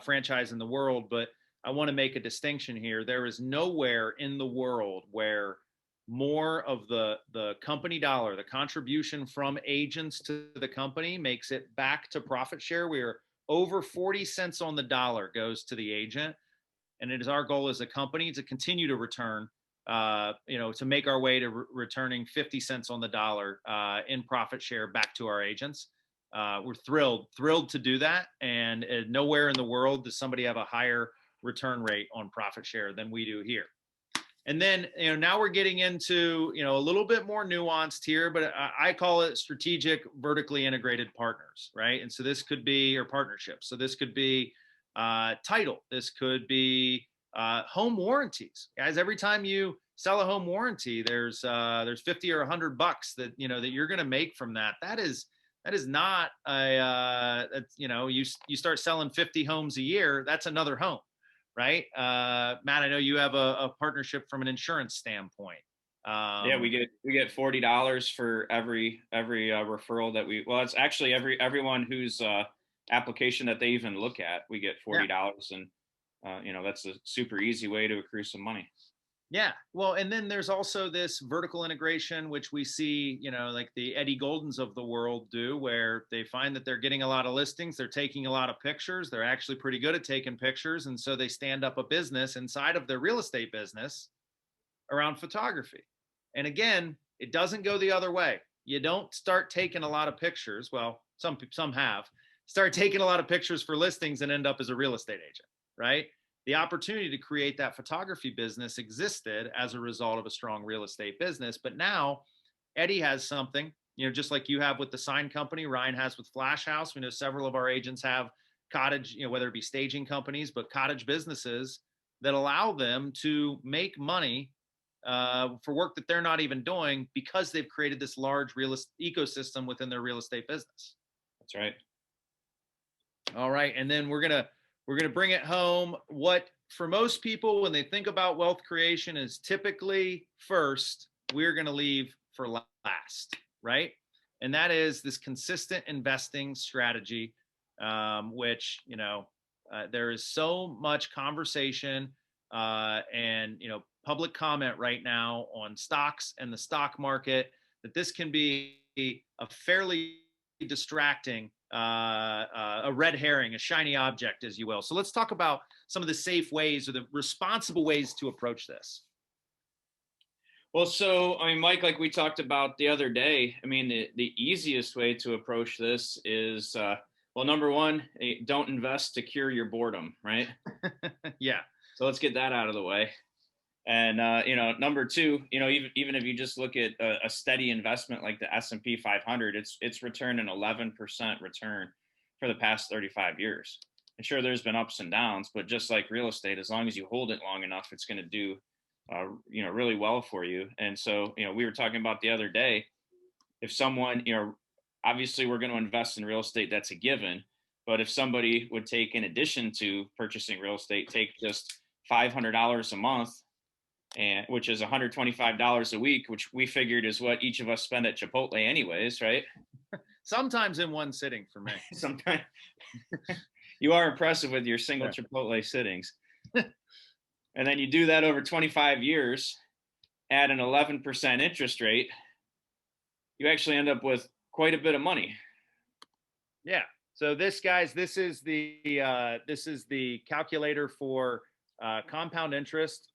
franchise in the world, but I want to make a distinction here. There is nowhere in the world where more of the company dollar, the contribution from agents to the company makes it back to profit share. We are over 40 cents on the dollar goes to the agent. And it is our goal as a company to continue to return, to make our way to returning 50 cents on the dollar in profit share back to our agents. We're thrilled to do that. And nowhere in the world does somebody have a higher return rate on profit share than we do here. And then, now we're getting into, a little bit more nuanced here, but I call it strategic vertically integrated partners, right? And so this could be, or partnerships. So this could be title. This could be home warranties. Guys, every time you sell a home warranty, there's 50 or $100 that, that you're going to make from that. That is not you start selling 50 homes a year. That's another home. Right. Matt, I know you have a partnership from an insurance standpoint. Yeah, we get $40 for every referral that it's actually everyone whose application that they even look at, we get $40. And that's a super easy way to accrue some money. Yeah. Well, and then there's also this vertical integration, which we see, like the Eddie Goldens of the world do, where they find that they're getting a lot of listings. They're taking a lot of pictures. They're actually pretty good at taking pictures. And so they stand up a business inside of their real estate business around photography. And again, it doesn't go the other way. You don't start taking a lot of pictures. Well, some have start taking a lot of pictures for listings and end up as a real estate agent, right? The opportunity to create that photography business existed as a result of a strong real estate business. But now Eddie has something, just like you have with the sign company, Ryan has with Flash House. We know several of our agents have cottage, whether it be staging companies, but cottage businesses that allow them to make money for work that they're not even doing because they've created this large real estate ecosystem within their real estate business. That's right. All right. And then we're going to bring it home. What for most people, when they think about wealth creation, is typically first, we're going to leave for last, right? And that is this consistent investing strategy, which, there is so much conversation and, public comment right now on stocks and the stock market that this can be a fairly distracting a red herring, a shiny object, as you will. So let's talk about some of the safe ways or the responsible ways to approach this. Well, so, Mike, like we talked about the other day, the easiest way to approach this is, number one, don't invest to cure your boredom, right? Yeah. So let's get that out of the way. And, number two, even if you just look at a steady investment like the S&P 500, it's returned an 11% return for the past 35 years. And sure, there's been ups and downs, but just like real estate, as long as you hold it long enough, it's going to do, really well for you. And so, we were talking about the other day, if someone, obviously we're going to invest in real estate, that's a given. But if somebody would take, in addition to purchasing real estate, take just $500 a month, and which is $125 a week, which we figured is what each of us spend at Chipotle anyways, right? Sometimes in one sitting for me. Sometimes. You are impressive with your single Chipotle sittings. And then you do that over 25 years at an 11% interest rate, you actually end up with quite a bit of money. Yeah. So this is the calculator for compound interest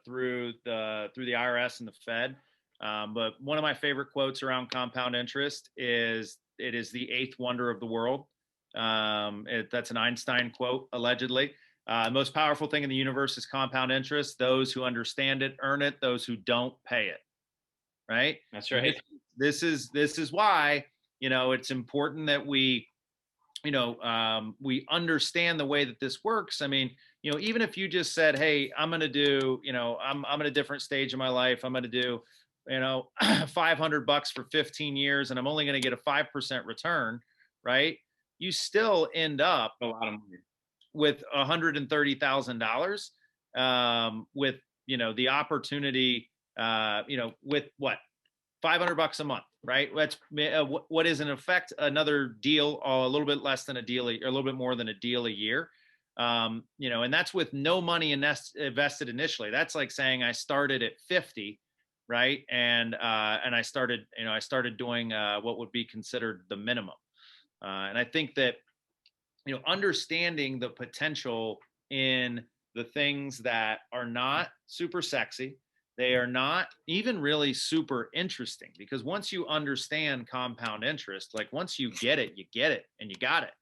through the IRS and the Fed. But one of my favorite quotes around compound interest is, "It is the eighth wonder of the world." That's an Einstein quote, allegedly. The most powerful thing in the universe is compound interest. Those who understand it earn it. Those who don't pay it. Right. That's right. This is why, it's important that we understand the way that this works. Even if you just said, "Hey, I'm going to do, I'm at a different stage in my life. I'm going to do, $500 for 15 years, and I'm only going to get a 5% return," right? You still end up a lot of money with $130,000 with, the opportunity, with what? $500 a month, right? That's what is in effect another deal, a little bit less than a deal, or a little bit more than a deal a year. And that's with no money invested initially. That's like saying I started at 50, right? And I started, I started doing what would be considered the minimum. And I think that, understanding the potential in the things that are not super sexy, they are not even really super interesting, because once you understand compound interest, like once you get it and you got it,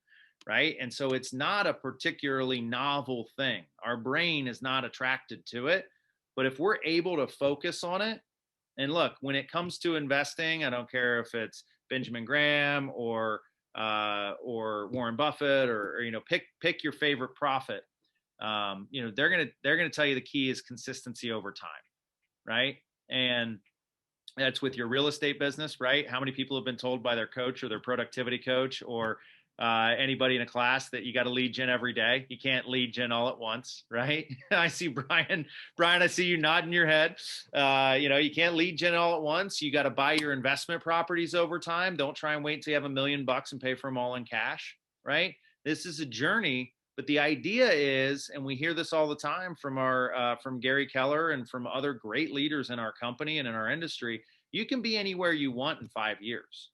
right? And so it's not a particularly novel thing. Our brain is not attracted to it. But if we're able to focus on it, and look, when it comes to investing, I don't care if it's Benjamin Graham or Warren Buffett or pick your favorite prophet. They're gonna tell you the key is consistency over time, right? And that's with your real estate business, right? How many people have been told by their coach or their productivity coach or anybody in a class that you got to lead gen every day? You can't lead gen all at once, right? I see Brian, I see you nodding your head. You can't lead gen all at once. You got to buy your investment properties over time. Don't try and wait until you have $1 million and pay for them all in cash, right? This is a journey. But the idea is, and we hear this all the time from Gary Keller and from other great leaders in our company and in our industry, you can be anywhere you want in 5 years,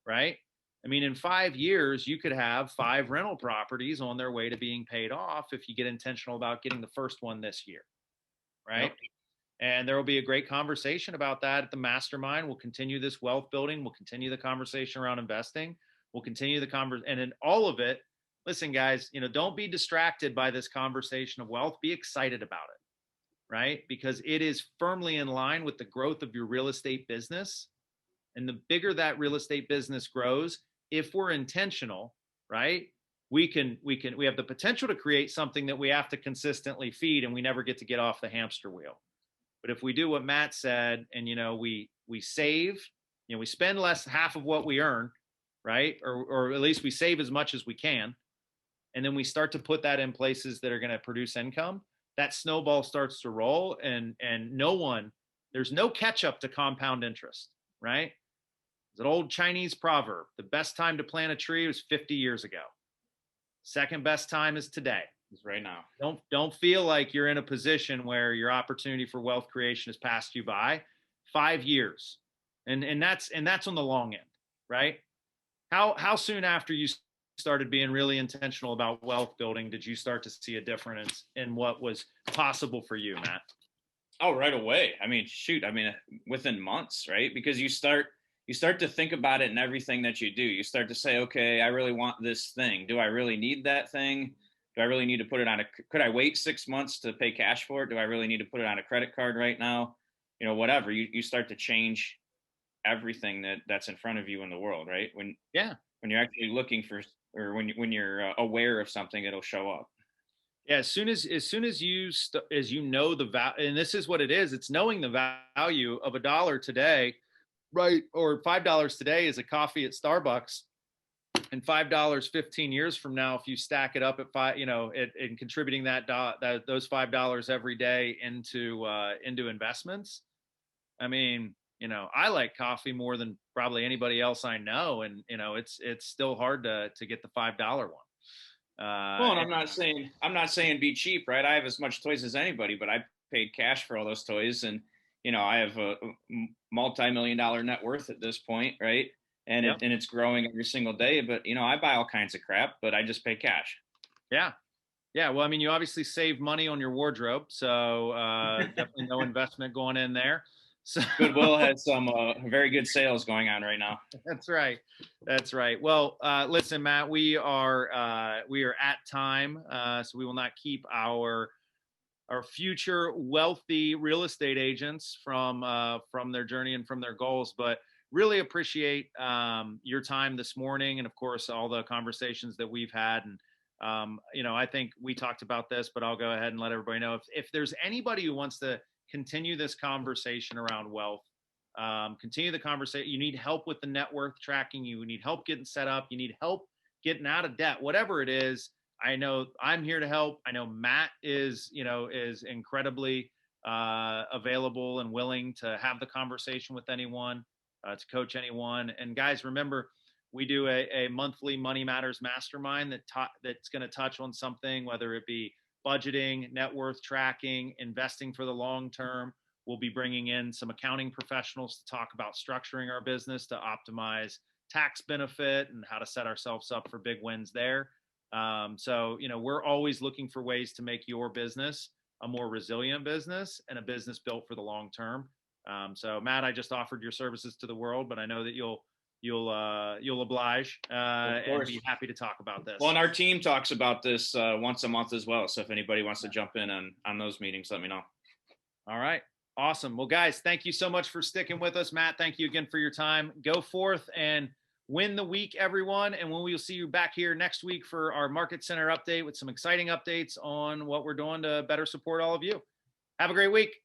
right? I mean, in 5 years, you could have 5 rental properties on their way to being paid off if you get intentional about getting the first one this year, right? Yep. And there will be a great conversation about that at the mastermind. We'll continue this wealth building. We'll continue the conversation around investing. We'll continue the conversation. And in all of it, listen, guys, don't be distracted by this conversation of wealth. Be excited about it, right? Because it is firmly in line with the growth of your real estate business. And the bigger that real estate business grows, if we're intentional, right, we have the potential to create something that we have to consistently feed, and we never get to get off the hamster wheel. But if we do what Matt said, and we save, we spend less, half of what we earn, right, or at least we save as much as we can, and then we start to put that in places that are going to produce income, that snowball starts to roll, and there's no catch up to compound interest, right? It's an old Chinese proverb. The best time to plant a tree was 50 years ago. Second best time is today. It's right now. Don't feel like you're in a position where your opportunity for wealth creation has passed you by. 5 years. And that's on the long end, right? How soon after you started being really intentional about wealth building did you start to see a difference in what was possible for you, Matt? Oh, right away. I mean, shoot. I mean, within months, right? Because you start to think about it in everything that you do. You start to say, okay, I really want this thing. Do I really need that thing? Do I really need to put it on could I wait 6 months to pay cash for it? Do I really need to put it on a credit card right now? Whatever. You start to change everything that's in front of you in the world, right? When you're actually looking for, or when you're aware of something, it'll show up. Yeah, as soon as you know the value, and this is what it is. It's knowing the value of $1 today, right? Or $5 today is a coffee at Starbucks, and $5 15 years from now, if you stack it up at $5, and contributing those $5 every day into investments. I mean, I like coffee more than probably anybody else I know, and it's still hard to get the $5 one. Well, and I'm not saying be cheap, right? I have as much toys as anybody, but I paid cash for all those toys, and I have a multi-million-dollar net worth at this point, right? And Yep. It's growing every single day. But I buy all kinds of crap, but I just pay cash. Yeah. Well, I mean, you obviously save money on your wardrobe, so definitely no investment going in there. So Goodwill has some very good sales going on right now. That's right. Well, listen, Matt, we are at time, so we will not keep our future wealthy real estate agents from their journey and from their goals, but really appreciate your time this morning, and of course all the conversations that we've had. And I think we talked about this, but I'll go ahead and let everybody know if there's anybody who wants to continue this conversation around wealth, continue the conversation. You need help with the net worth tracking. You need help getting set up. You need help getting out of debt, whatever it is. I know I'm here to help. I know Matt is incredibly available and willing to have the conversation with anyone, to coach anyone. And guys, remember, we do a monthly Money Matters Mastermind that's going to touch on something, whether it be budgeting, net worth tracking, investing for the long term, We'll be bringing in some accounting professionals to talk about structuring our business to optimize tax benefit and how to set ourselves up for big wins there. So, we're always looking for ways to make your business a more resilient business and a business built for the long term. So Matt, I just offered your services to the world, but I know that you'll oblige and be happy to talk about this. Well, and our team talks about this once a month as well. So if anybody wants to jump in on those meetings, let me know. All right. Awesome. Well, guys, thank you so much for sticking with us. Matt, thank you again for your time. Go forth and win the week, everyone. And we'll see you back here next week for our Market Center update with some exciting updates on what we're doing to better support all of you. Have a great week.